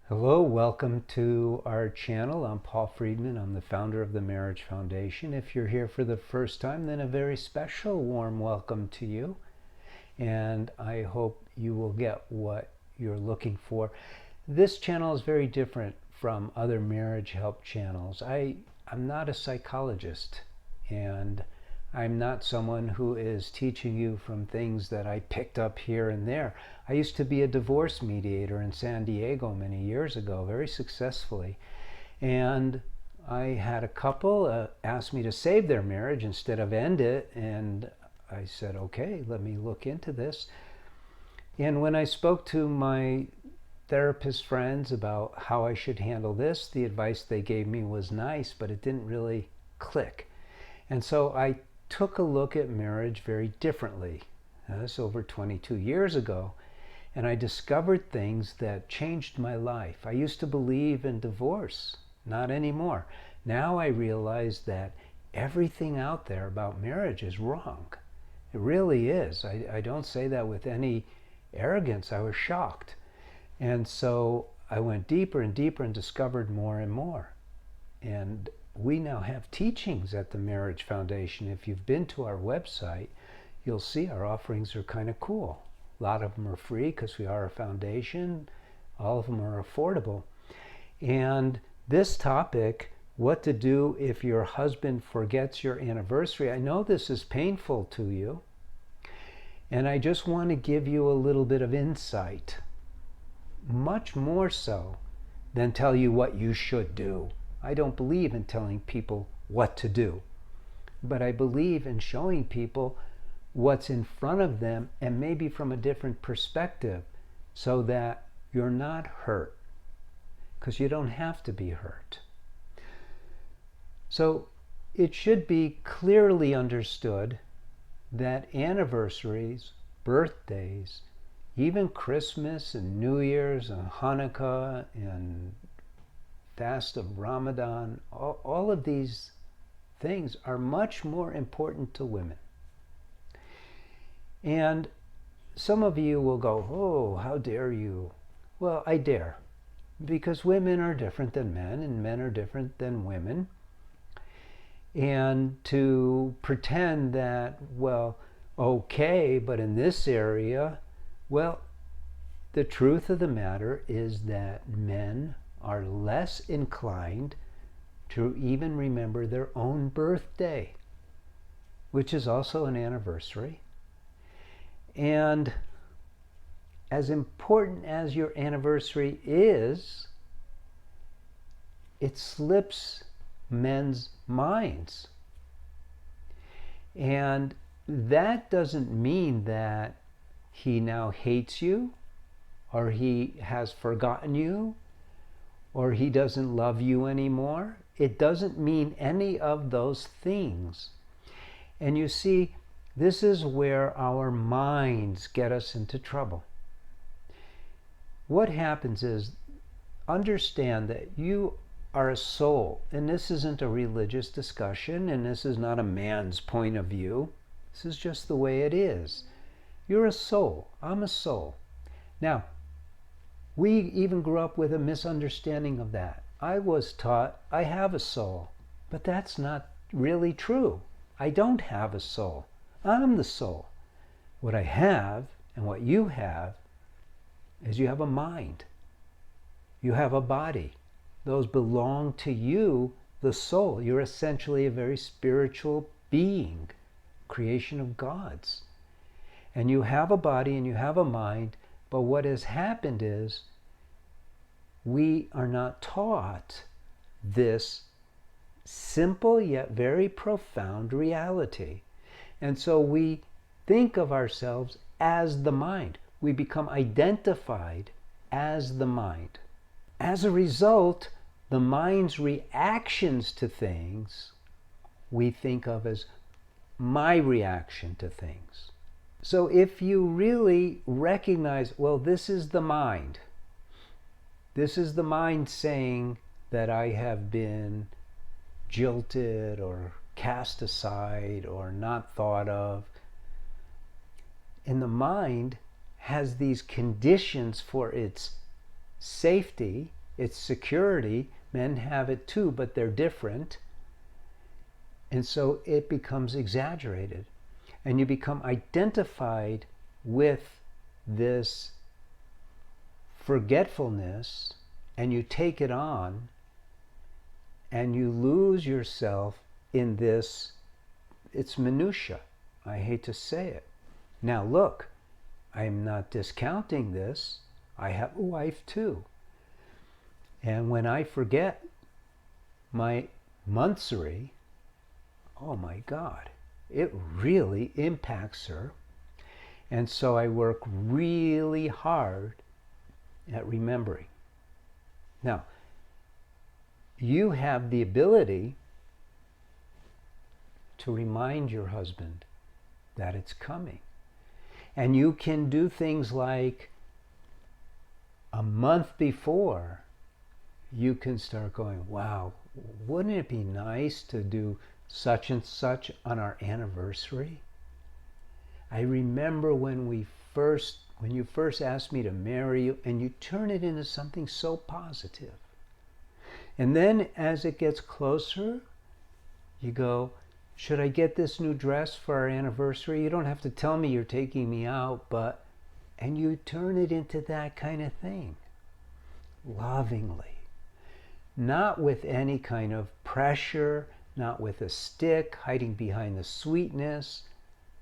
Hello, welcome to our channel. I'm Paul Friedman. I'm the founder of the Marriage Foundation. If you're here for the first time, then a very special warm welcome to you. And I hope you will get what you're looking for. This channel is very different from other marriage help channels. I'm not a psychologist, and I'm not someone who is teaching you from things that I picked up here and there. I used to be a divorce mediator in San Diego many years ago, very successfully. And I had a couple ask me to save their marriage instead of end it. And I said, okay, let me look into this. And when I spoke to my therapist friends about how I should handle this, the advice they gave me was nice, but it didn't really click. And so I took a look at marriage very differently. That's over 22 years ago, and I discovered things that changed my life. I used to believe in divorce, not anymore. Now I realize that everything out there about marriage is wrong. It really is. I don't say that with any arrogance. I was shocked. And so I went deeper and deeper and discovered more and more. And we now have teachings at the Marriage Foundation. If you've been to our website, you'll see our offerings are kind of cool. A lot of them are free because we are a foundation. All of them are affordable. And this topic, what to do if your husband forgets your anniversary, I know this is painful to you. And I just want to give you a little bit of insight, much more so than tell you what you should do. I don't believe in telling people what to do, but I believe in showing people what's in front of them and maybe from a different perspective so that you're not hurt, because you don't have to be hurt. So it should be clearly understood that anniversaries, birthdays, even Christmas and New Year's and Hanukkah and fast of Ramadan, all of these things are much more important to women. And some of you will go, oh, how dare you? Well, I dare, because women are different than men and men are different than women. And to pretend that, well, okay, but in this area, well, the truth of the matter is that men are less inclined to even remember their own birthday, which is also an anniversary. And as important as your anniversary is, it slips men's minds. And that doesn't mean that he now hates you, or he has forgotten you, or he doesn't love you anymore. It doesn't mean any of those things. And you see, this is where our minds get us into trouble. What happens is, understand that you are a soul, and this isn't a religious discussion, and this is not a man's point of view. This is just the way it is. You're a soul. I'm a soul. Now, we even grew up with a misunderstanding of that. I was taught I have a soul, but that's not really true. I don't have a soul. I'm the soul. What I have and what you have is you have a mind. You have a body. Those belong to you, the soul. You're essentially a very spiritual being, creation of God's. And you have a body and you have a mind, but what has happened is we are not taught this simple yet very profound reality. And so we think of ourselves as the mind. We become identified as the mind. As a result, the mind's reactions to things we think of as my reaction to things. So if you really recognize, well, this is the mind. This is the mind saying that I have been jilted or cast aside or not thought of. And the mind has these conditions for its safety It's security. Men have it too, but they're different. And so it becomes exaggerated. And you become identified with this forgetfulness, and you take it on, and you lose yourself in this. It's minutia. I hate to say it. Now look, I'm not discounting this. I have a wife too. And when I forget my monthsary, oh my God, it really impacts her. And so I work really hard at remembering. Now, you have the ability to remind your husband that it's coming. And you can do things like a month before, you can start going, wow, wouldn't it be nice to do such and such on our anniversary? I remember when you first asked me to marry you, and you turn it into something so positive. And then as it gets closer, you go, should I get this new dress for our anniversary? You don't have to tell me you're taking me out, and you turn it into that kind of thing, lovingly. Not with any kind of pressure, not with a stick, hiding behind the sweetness.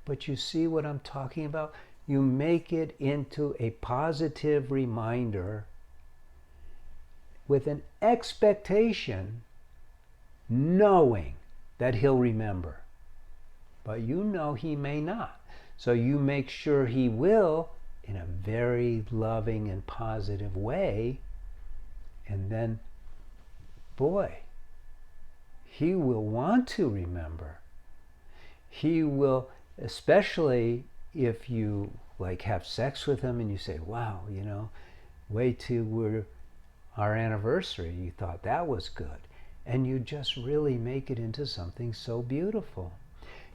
But you see what I'm talking about? You make it into a positive reminder with an expectation, knowing that he'll remember. But you know he may not. So you make sure he will in a very loving and positive way. And then, boy, he will want to remember. He will, especially if you like have sex with him and you say, wow, wait till our anniversary, you thought that was good. And you just really make it into something so beautiful.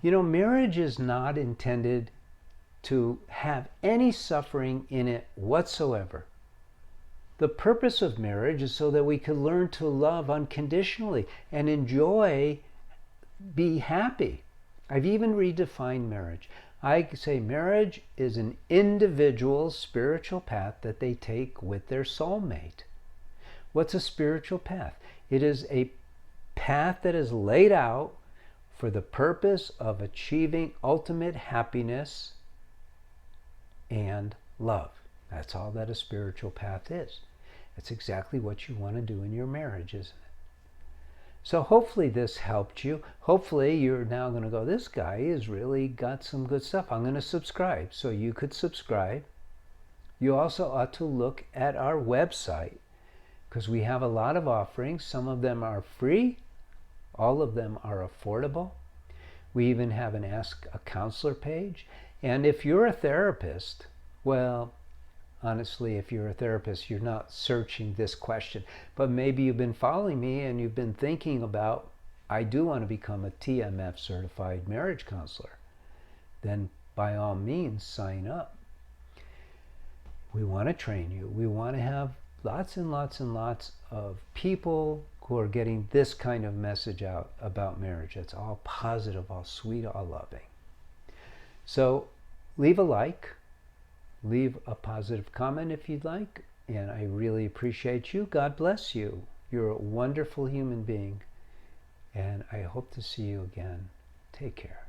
Marriage is not intended to have any suffering in it whatsoever. The purpose of marriage is so that we can learn to love unconditionally and enjoy, be happy. I've even redefined marriage. I say marriage is an individual spiritual path that they take with their soulmate. What's a spiritual path? It is a path that is laid out for the purpose of achieving ultimate happiness and love. That's all that a spiritual path is. It's exactly what you want to do in your marriage, isn't it? So hopefully this helped you. Hopefully you're now going to go, this guy has really got some good stuff. I'm going to subscribe. So you could subscribe. You also ought to look at our website, because we have a lot of offerings. Some of them are free. All of them are affordable. We even have an Ask a Counselor page. And if you're a therapist, well, honestly, if you're a therapist, you're not searching this question. But maybe you've been following me and you've been thinking about, I do want to become a TMF certified marriage counselor. Then by all means, sign up. We want to train you. We want to have lots and lots and lots of people who are getting this kind of message out about marriage. It's all positive, all sweet, all loving. So leave a like. Leave a positive comment if you'd like, and I really appreciate you. God bless you. You're a wonderful human being, and I hope to see you again. Take care.